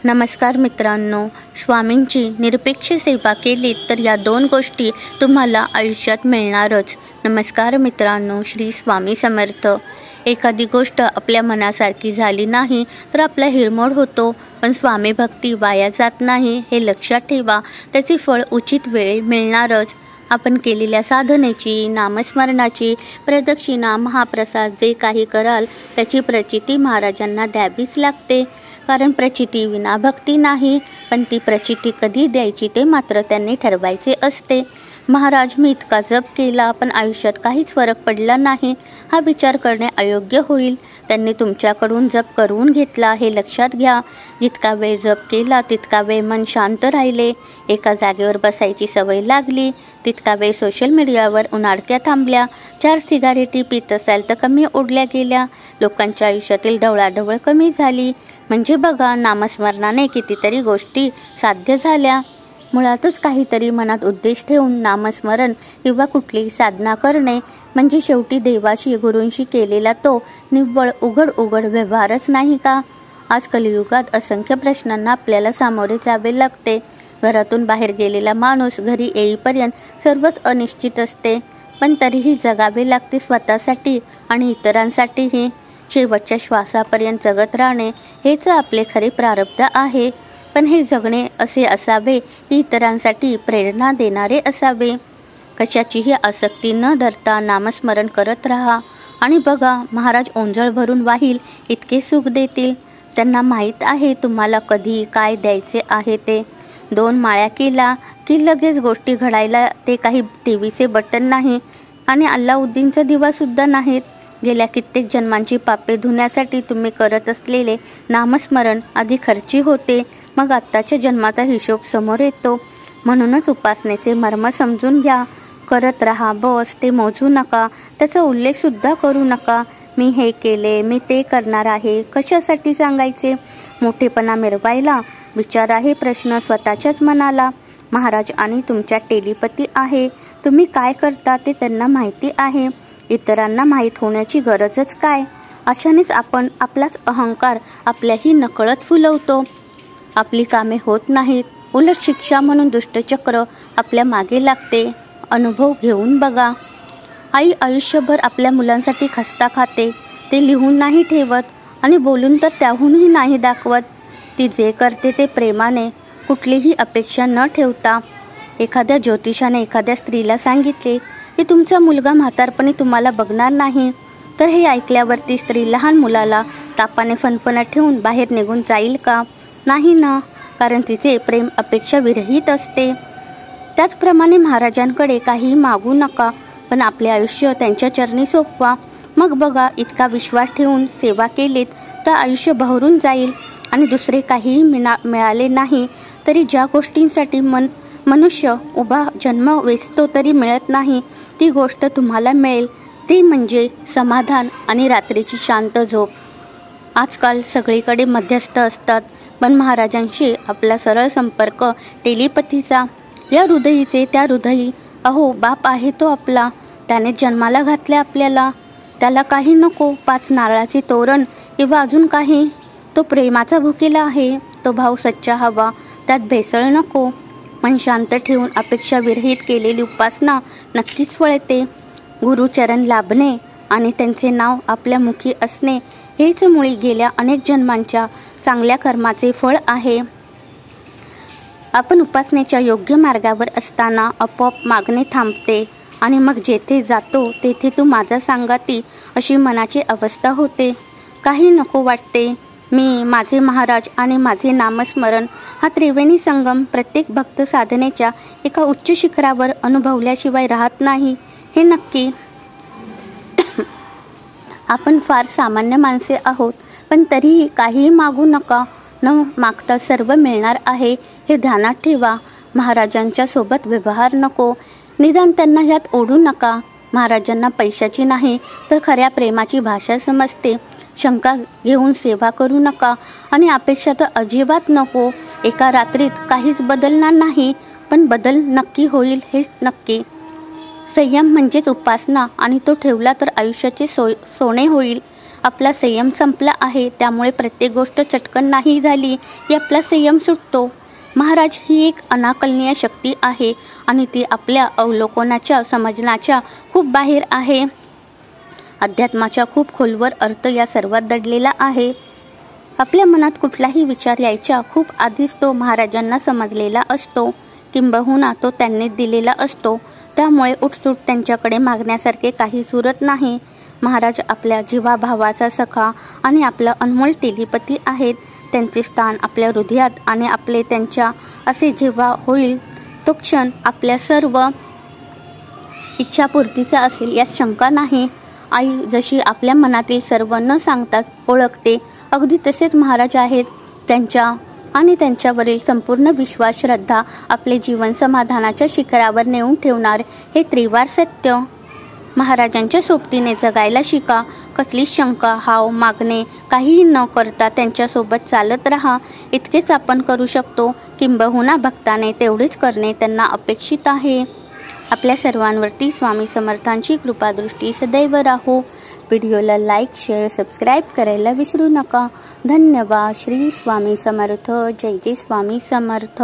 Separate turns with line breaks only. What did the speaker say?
नमस्कार मित्रांनो, स्वामींची निरपेक्ष सेवा केली तर या दोन गोष्टी तुम्हाला आयुष्यात मिळणारच. नमस्कार मित्रांनो, श्री स्वामी समर्थ. एखादी गोष्ट आपल्या मनासारखी झाली नाही तर आपला हिरमोड होतो, पण स्वामी भक्ती वाया जात नाही हे लक्षात ठेवा. त्याचे फळ उचित वेळी मिळणारच. आपण केलेल्या साधनेची, नामस्मरणाची, प्रदक्षिणा, महाप्रसाद जे काही कराल त्याची प्रचिती महाराजांना द्यावीच लागते. कारण प्रचिती विना भक्ती नाही, पण ती प्रचिती कधी द्यायची ते मात्र त्यांनी ठरवायचे असते. महाराज, मी इतका जप केला पण आयुष्यात काहीच फरक पडला नाही, हा विचार करणे अयोग्य होईल. त्यांनी तुमच्याकडून जप करून घेतला हे लक्षात घ्या. जितका वेळ जप केला तितका वेळ मन शांत राहिले, एका जागेवर बसायची सवय लागली, तितका वेळ सोशल मीडियावर उन्हाळक्या थांबल्या, 4 सिगारेटी पित असाल तर कमी ओढल्या गेल्या, लोकांच्या आयुष्यातील ढवळाढवळ कमी झाली. म्हणजे बघा, नामस्मरणाने कितीतरी गोष्टी साध्य झाल्या. मुळातच काहीतरी मनात उद्देश ठेवून नामस्मरण किंवा कुठलीही साधना करणे म्हणजे शेवटी देवाशी, गुरूंशी केलेला तो निव्वळ उघड व्यवहारच नाही का? आज कलियुगात असंख्य प्रश्नांना आपल्याला सामोरे जावे लागते. घरातून बाहेर गेलेला माणूस घरी येईपर्यंत सर्वच अनिश्चित असते, पण तरीही जगावे लागते स्वतःसाठी आणि इतरांसाठीही. शेवटच्या श्वासापर्यंत जगत राहणे हेच आपले खरे प्रारब्ध आहे. पण हे जगणे असे असावे की इतरांसाठी प्रेरणा देणारे असावे. कशाचीही आसक्ती न धरता नामस्मरण करत राहा आणि बघा, महाराज ओंजळ भरून वाहील इतके सुख देतील. त्यांना माहीत आहे तुम्हाला कधी काय द्यायचे आहे ते. 2 माळ्या केला की लगेच गोष्टी घडायला ते काही टीव्हीचे बटन नाही आणि अल्लाउद्दीनचा दिवा सुद्धा नाहीत. गेल्या कित्येक जन्मांची पापे धुण्यासाठी तुम्ही करत असलेले नामस्मरण आधी खर्ची होते, मग आत्ताच्या जन्माचा हिशोब समोर येतो. म्हणूनच उपासनेचे मर्म समजून घ्या. करत राहा, बस. ते मोजू नका, त्याचा उल्लेख सुद्धा करू नका. मी हे केले, मी ते करणार आहे, कशासाठी सांगायचे? मोठेपणा मिरवायला? विचार आहे प्रश्न स्वतःच्याच मनाला. महाराज आणि तुमच्या टेलिपती आहे. तुम्ही काय करता ते त्यांना माहिती आहे, इतरांना माहीत होण्याची गरजच काय? अशानेच आपण आपलाच अहंकार आपल्याही नकळत फुलवतो. आपली कामे होत नाहीत, उलट शिक्षा म्हणून दुष्टचक्र आपल्या मागे लागते. अनुभव घेऊन बघा. आई आयुष्यभर आपल्या मुलांसाठी खस्ता खाते, ते लिहून नाही ठेवत आणि बोलून तर त्याहूनही नाही दाखवत. ती जे करते ते प्रेमाने, कुठलीही अपेक्षा न ठेवता. एखाद्या ज्योतिषाने एखाद्या स्त्रीला सांगितले की तुमचा मुलगा म्हातारपणी तुम्हाला बघणार नाही, तर हे ऐकल्यावरती स्त्री लहान मुलाला तापाने फणफणत ठेवून बाहेर निघून जाईल का? नाही ना, कारण तिचे प्रेम अपेक्षा विरहित असते. त्याचप्रमाणे महाराजांकडे काही मागू नका, पण आपले आयुष्य त्यांच्या चरणी सोपवा. मग बघा, इतका विश्वास ठेवून सेवा केलीत तर आयुष्य बहरून जाईल. आणि दुसरे काहीही मिळाले नाही तरी ज्या गोष्टींसाठी मनुष्य उभा जन्म वेचतो तरी मिळत नाही, ती गोष्ट तुम्हाला मिळेल. ती म्हणजे समाधान आणि रात्रीची शांत झोप. आजकाल सगळीकडे मध्यस्थ असतात, पण महाराजांशी आपला सरळ संपर्क टेलिपथीचा. या हृदयीचे त्या हृदयी. अहो, बाप आहे तो आपला, त्याने जन्माला घातले आपल्याला. त्याला काही नको, 5 नारळाचे तोरण किंवा अजून काही. तो प्रेमाचा भुकेला आहे. तो भाव सच्चा हवा, त्यात भेसळ नको. मन शांत ठेवून अपेक्षा विरहित केलेली उपासना नक्कीच फळते. गुरुचरण लाभणे आणि त्यांचे नाव आपल्या मुखी असणे हेच मुळी गेल्या अनेक जन्मांच्या चांगल्या कर्माचे फळ आहे. आपण उपासनेच्या योग्य मार्गावर असताना आपोआप मागणे थांबते आणि मग जेथे जातो तेथे तू माझा सांगाती अशी मनाची अवस्था होते. काही नको वाटते. मी, माझे महाराज आणि माझे नामस्मरण हा त्रिवेणी संगम प्रत्येक भक्त साधनेच्या एका उच्च शिखरावर अनुभवल्याशिवाय राहत नाही, हे नक्की. आपण फार सामान्य माणसे आहोत, पण तरीही काहीही मागू नका. न मागता सर्व मिळणार आहे हे ध्यानात ठेवा. महाराजांच्या सोबत व्यवहार नको, निदान त्यांना ह्यात ओढू नका. महाराजांना पैशाची नाही तर खऱ्या प्रेमाची भाषा समजते. शंका घेऊन सेवा करू नका आणि अपेक्षा तर अजिबात नको. एका रात्रीत काहीच बदलणार नाही, पण बदल नक्की होईल हेच नक्की. संयम म्हणजेच उपासना आणि तो ठेवला तर आयुष्याचे सोने होईल. आपला संयम संपला आहे, त्यामुळे प्रत्येक गोष्ट चटकन नाही झाली की आपला संयम सुटतो. महाराज ही एक अनाकलनीय शक्ती आहे आणि ती आपल्या अवलोकनाच्या समजण्याच्या खूप बाहेर आहे. अध्यात्माच्या खूप खोलवर अर्थ या सर्वात दडलेला आहे. आपल्या मनात कुठलाही विचार यायच्या खूप आधीच तो महाराजांना समजलेला असतो, किंबहुना तो त्यांनीच दिलेला असतो. त्यामुळे उठसूट त्यांच्याकडे मागण्यासारखे काहीच उरत नाही. महाराज आपल्या जीवाभावाचा सखा आणि आपला अनमोल टेलिपती आहेत. त्यांचे स्थान आपल्या हृदयात आणि आपले त्यांच्या असे जेव्हा होईल तो क्षण आपल्या सर्व इच्छापूर्तीचा असेल यात शंका नाही. आई जशी आपल्या मनातील सर्व न सांगताच ओळखते, अगदी तसेच महाराज आहेत. त्यांच्यावरील संपूर्ण विश्वास श्रद्धा आपले जीवन समाधानाच्या शिखरावर नेऊन ठेवणार हे त्रिवार सत्य. महाराजांच्या सोबतीने जगायला शिका. कसलीच शंका, हाव मागणे काहीही न करता त्यांच्यासोबत चालत राहा. इतकेच आपण करू शकतो. किंबहुना भक्ताने तेवढेच करणे त्यांना अपेक्षित आहे. आपल्या सर्वांवरती स्वामी समर्थांची कृपादृष्टी सदैव राहो. व्हिडिओला लाईक, शेअर, सबस्क्राईब करायला विसरू नका. धन्यवाद. श्री स्वामी समर्थ. जय जय स्वामी समर्थ.